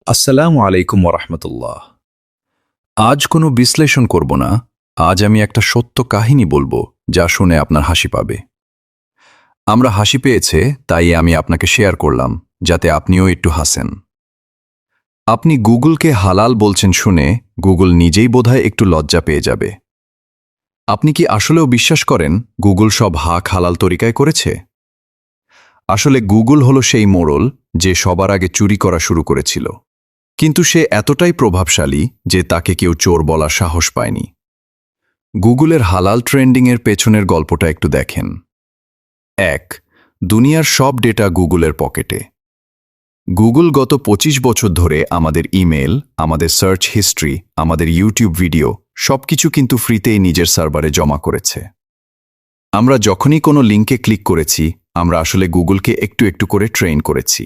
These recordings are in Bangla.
আসসালামু আলাইকুম ওরহমতুল্লাহ। আজ কোনো বিশ্লেষণ করব না। আজ আমি একটা সত্য কাহিনী বলবো যা শুনে আপনার হাসি পাবে। আমরা হাসি পেয়েছে তাই আমি আপনাকে শেয়ার করলাম যাতে আপনিও একটু হাসেন। আপনি গুগলকে হালাল বলছেন শুনে গুগল নিজেই বোধহয় একটু লজ্জা পেয়ে যাবে। আপনি কি আসলেও বিশ্বাস করেন গুগল সব হালাল তরিকায় করেছে? আসলে গুগল হলো সেই মোড়ল যে সবার আগে চুরি করা শুরু করেছিল, কিন্তু সে এতটাই প্রভাবশালী যে তাকে কেউ চোর বলার সাহস পায়নি। গুগলের হালাল ট্রেন্ডিংয়ের পেছনের গল্পটা একটু দেখেন। ১. দুনিয়ার সব ডেটা গুগলের পকেটে। গুগল গত ২৫ বছর ধরে আমাদের ইমেল, আমাদের সার্চ হিস্ট্রি, আমাদের ইউটিউব ভিডিও সবকিছু কিন্তু ফ্রিতেই নিজের সার্ভারে জমা করেছে। আমরা যখনই কোনো লিঙ্কে ক্লিক করেছি আমরা আসলে গুগলকে একটু একটু করে ট্রেন করেছি।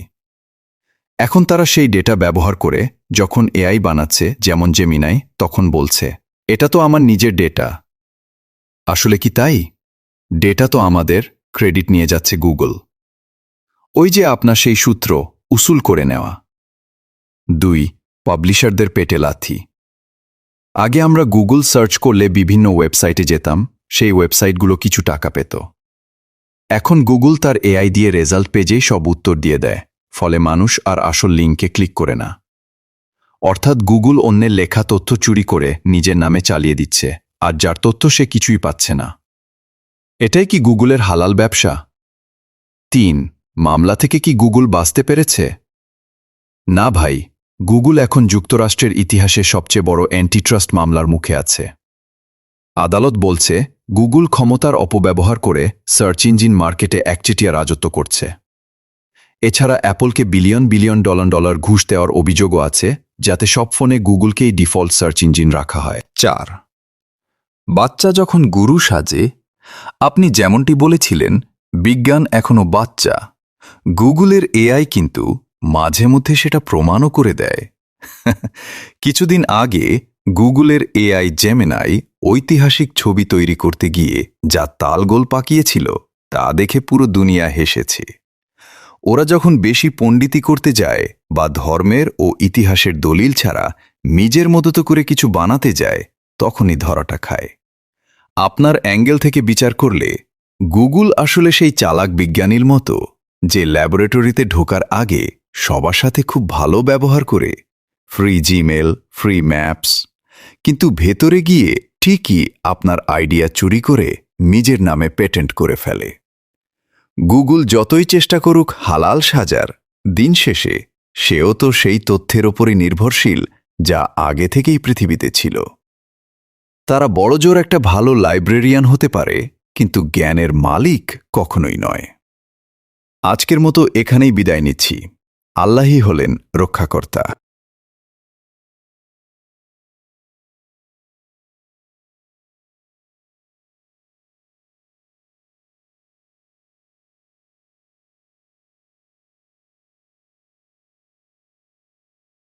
এখন তারা সেই ডেটা ব্যবহার করে যখন এআই বানাচ্ছে, যেমন জেমিনাই, তখন বলছে এটা তো আমার নিজের ডেটা। আসলে কি তাই? ডেটা তো আমাদের, ক্রেডিট নিয়ে যাচ্ছে গুগল। ওই যে আপনার সেই সূত্র, উসুল করে নেওয়া। ২. পাবলিশারদের পেটে লাথি। আগে আমরা গুগল সার্চ করলে বিভিন্ন ওয়েবসাইটে যেতাম, সেই ওয়েবসাইটগুলো কিছু টাকা পেত। এখন গুগল তার এআই দিয়ে রেজাল্ট পেজেই সব উত্তর দিয়ে দেয়, ফলে মানুষ আর আসল লিঙ্কে ক্লিক করে না। অর্থাৎ গুগল অন্যের লেখা তথ্য চুরি করে নিজের নামে চালিয়ে দিচ্ছে, আর যার তথ্য সে কিছুই পাচ্ছে না। এটাই কি গুগলের হালাল ব্যবসা? ৩. মামলা থেকে কি গুগল বাঁচতে পেরেছে? না ভাই, গুগল এখন যুক্তরাষ্ট্রের ইতিহাসে সবচেয়ে বড় অ্যান্টিট্রাস্ট মামলার মুখে আছে। আদালত বলছে গুগল ক্ষমতার অপব্যবহার করে সার্চ ইঞ্জিন মার্কেটে একচেটিয়া রাজত্ব করছে। এছাড়া অ্যাপলকে বিলিয়ন বিলিয়ন ডলার ঘুষ দেওয়ার অভিযোগও আছে, যাতে সব ফোনে গুগলকেই ডিফল্ট সার্চ ইঞ্জিন রাখা হয়। ৪. বাচ্চা যখন গুরু সাজে। আপনি যেমনটি বলেছিলেন, বিজ্ঞান এখনো বাচ্চা। গুগলের এআই কিন্তু মাঝে মধ্যে সেটা প্রমাণও করে দেয়। কিছুদিন আগে গুগলের এআই জেমিনাই ঐতিহাসিক ছবি তৈরি করতে গিয়ে যা তালগোল পাকিয়েছিল তা দেখে পুরো দুনিয়া হেসেছে। ওরা যখন বেশি পণ্ডিতি করতে যায় বা ধর্মের ও ইতিহাসের দলিল ছাড়া নিজের মতো করে কিছু বানাতে যায়, তখনই ধরাটা খায়। আপনার অ্যাঙ্গেল থেকে বিচার করলে গুগল আসলে সেই চালাক বিজ্ঞানীর মতো যে ল্যাবরেটরিতে ঢোকার আগে সবার সাথে খুব ভালো ব্যবহার করে, ফ্রি জিমেল, ফ্রি ম্যাপস, কিন্তু ভেতরে গিয়ে ঠিকই আপনার আইডিয়া চুরি করে নিজের নামে পেটেন্ট করে ফেলে। গুগল যতই চেষ্টা করুক হালাল সাজার, দিন শেষে সেও তো সেই তথ্যের ওপরই নির্ভরশীল যা আগে থেকেই পৃথিবীতে ছিল। তারা বড়জোর একটা ভালো লাইব্রেরিয়ান হতে পারে, কিন্তু জ্ঞানের মালিক কখনোই নয়। আজকের মতো এখানেই বিদায় নিচ্ছি। আল্লাহই হলেন রক্ষাকর্তা।